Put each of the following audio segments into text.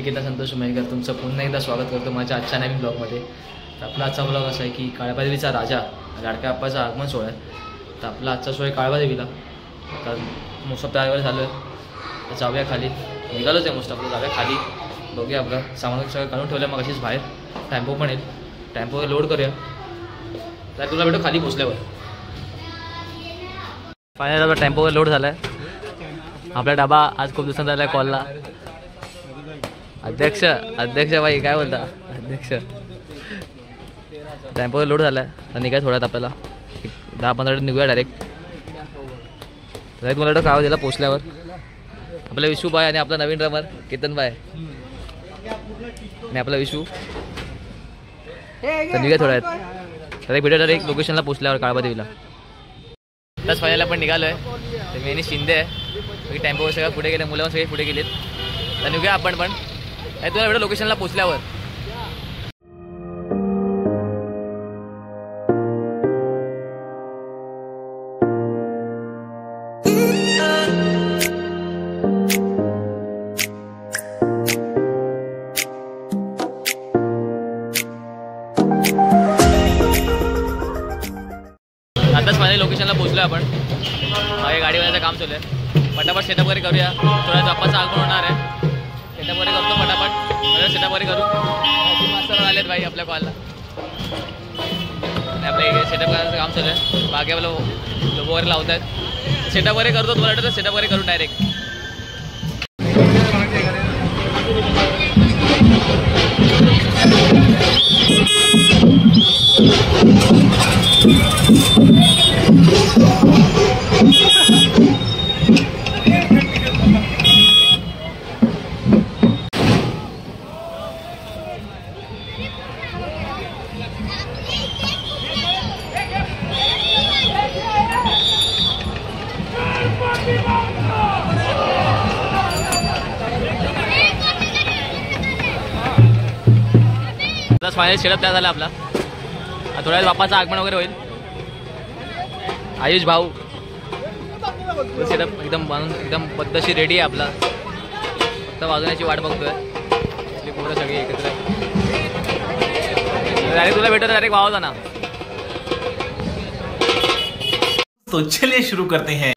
निकिता संतोष मेहकर तुमचं पुन्हा एकदा स्वागत करतो माझ्या आजच्या नवीन ब्लॉगमध्ये। तर आपला आजचा ब्लॉग असा आहे की काळबादेवीचा राजा लाडक्या बाप्पाचा आगमन सोहळा आहे। तर आपला आजचा सोहळा काळबादेवीला तर मोस्ट ऑफ तयार झालं आहे। तर जाऊया खाली, निघालोच आहे मोस्ट ऑफ जाऊया खाली, बघूया आपलं सामान सगळं काढून ठेवलं मग अशीच बाहेर। टेम्पो पण येईल, टेम्पो लोड करूया तर तुला भेटू खाली पोचल्यावर। फायनल आपला टेम्पोवर लोड झाला आहे। आपला डबा आज खूप दिवसांचा आला कॉलला। अध्यक्ष बाई काय बोलता अध्यक्ष। टेम्पोवर लोड झाला आहे तर निघाय थोड्यात आपल्याला 10-15 मिनिट निघूया डायरेक्ट मला गाव दिला पोचल्यावर। आपला विशू बाय आणि आपला नवीन ड्रमर केतन बाय आणि आपला विशू तर निघूया थोड्यात तर एक भेटू एक लोकेशनला पोचल्यावर काळबादेवीला। त्याच फायनल आपण निघालो आहे तर मी आणि शिंदे आहे टेम्पोवर सगळं पुढे गेले, मुलं सगळे पुढे गेलेत तर निघूया आपण पण तुला भेटू लोकेशनला पोचल्यावर। आताच फायनली लोकेशनला पोचलो आपण। मागे गाडीवाल्याचं काम चालू आहे, फटाफट सेटअप वगैरे करूया। थोड्या बाप्पाचं आगमन होणार आहे, सेटअप वगैरे करतो फटाफट सेटअप वगैरे करू। 3 वाजता आलेत भाई आपल्या कॉलला आणि आपलं सेटअप करायचं काम चालू आहे। बाकी आपलं लोगो वगैरे लावत आहेत, सेटअप वगैरे करतो तुम्हाला वाटतं सेटअप वगैरे करू डायरेक्ट। फायनल सेटअप तयार झाला आपला। थोड्या वेळ बाप्पाचं आगमन वगैरे होईल। आयुष भाऊ सेटअप एकदम बनवून एकदम पद्धतशीर रेडी आहे आपला, फक्त वाजवण्याची वाट बघतोय। पोरं सगळी एकत्र डायरेक्ट तुला भेटत डायरेक्ट वाजवा ना। तो चलिए शुरू करते हैं।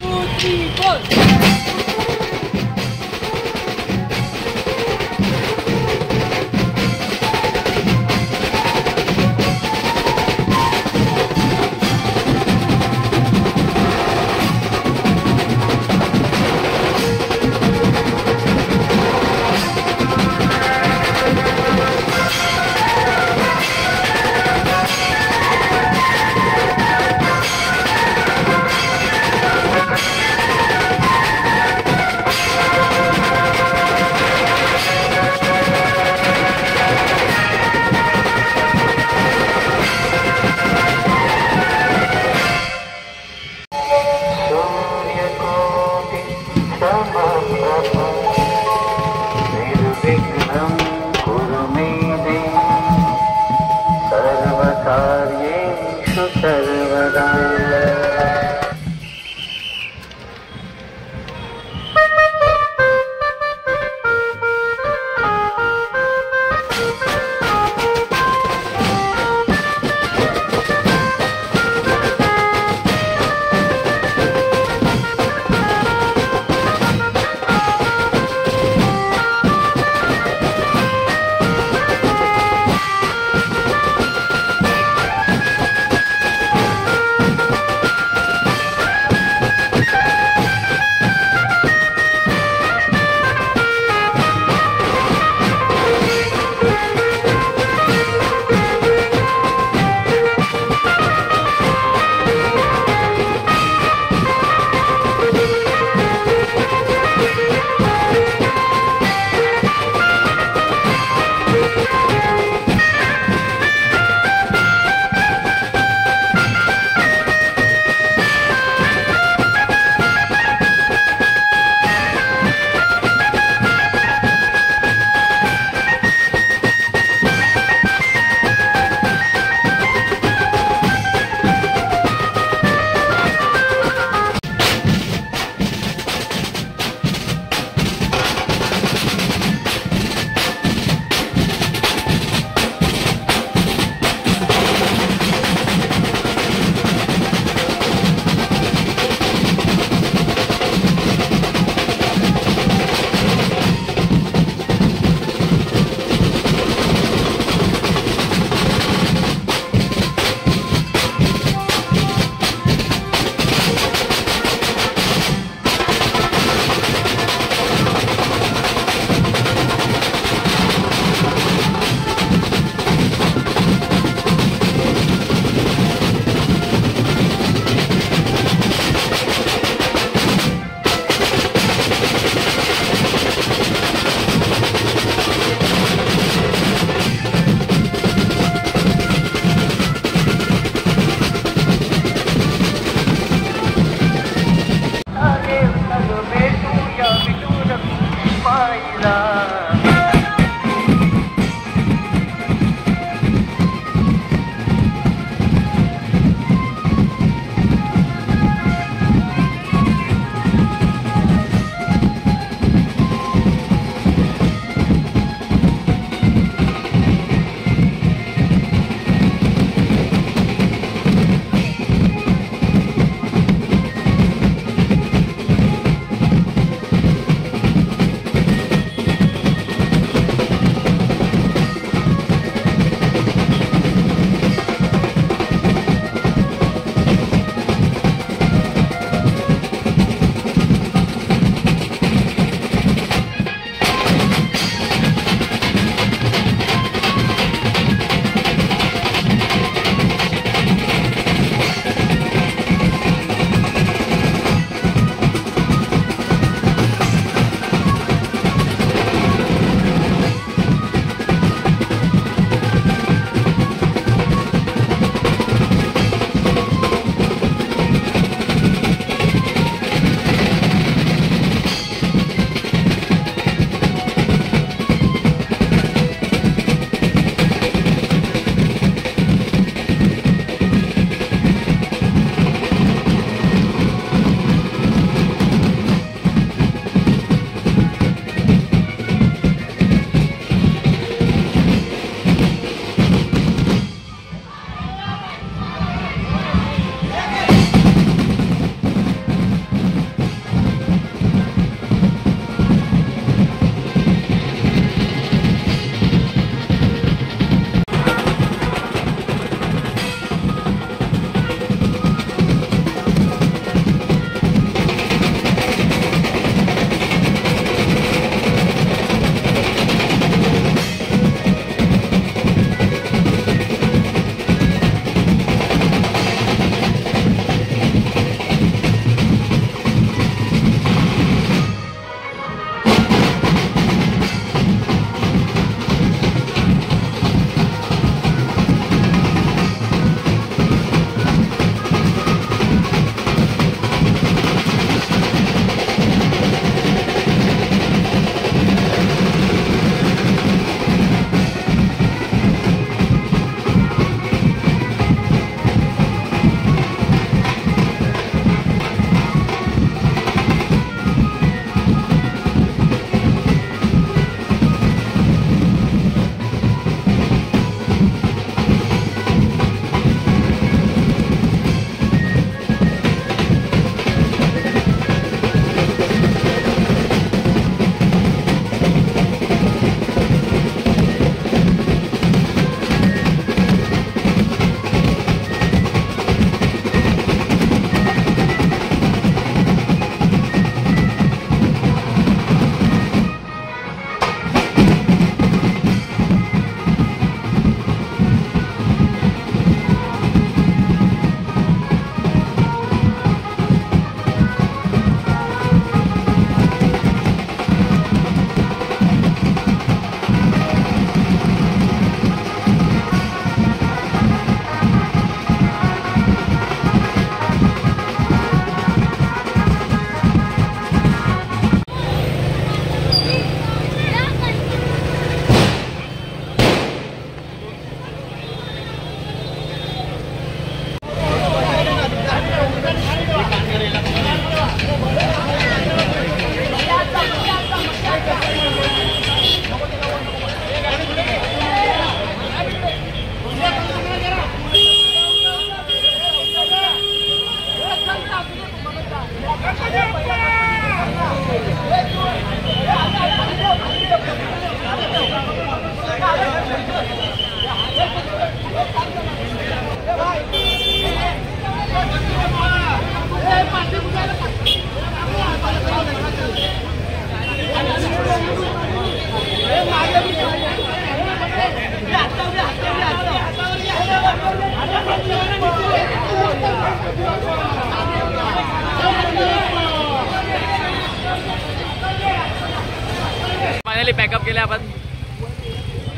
पॅकअप केले आपण,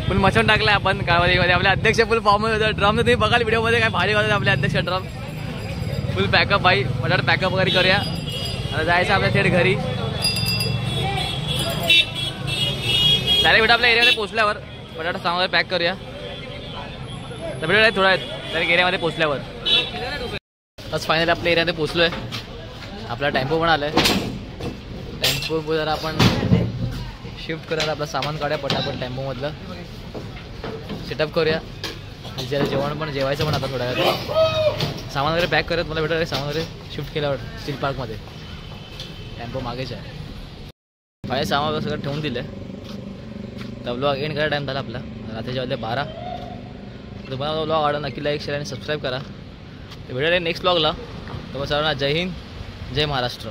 फुल मचवून टाकलं आपण काळवाडीमध्ये. आपले अध्यक्ष फुल फॉर्म होतं. ड्रम तुम्ही बघाल व्हिडिओमध्ये काय भारी होतं आपले अध्यक्ष ड्रम. फुल पॅकअप भाई, म्हटलं पॅकअप वगैरे करूया. आता जायचं आपल्या थेट घरी. डायरेक्ट भेटा आपल्या एरियामध्ये पोचल्यावर बटाटा सामान वगैरे पॅक करूया. तर भेटूया थोडा डायरेक्ट एरियामध्ये पोचल्यावर. आज फायनली आपल्या एरियामध्ये पोचलो आहे. आपला टेम्पो पण आला आहे. टेम्पो जरा आपण शिफ्ट करूया. आपलं सामान काढूया पटापट टेम्पोमधलं, सेटअप करूया. जरा जेवण पण जेवायचं पण आता थोड्या वेळ. सामान वगैरे पॅक करत मला भेटलं. सामान वगैरे शिफ्ट केल्यावर स्टील पार्कमध्ये टेम्पो मागेच आहे. माझे सामान वगैरे सगळं ठेवून दिलं आहे. तर ब्लॉग एंड करायला टाईम झाला आपला. रात्रीच्या वाजले 12. तुम्हाला ब्लॉग आवडला नक्की लाईक शेअर आणि सबस्क्राईब करा. तर भेटूया नेक्स्ट ब्लॉगला. तर सर्वांना जय हिंद, जय महाराष्ट्र.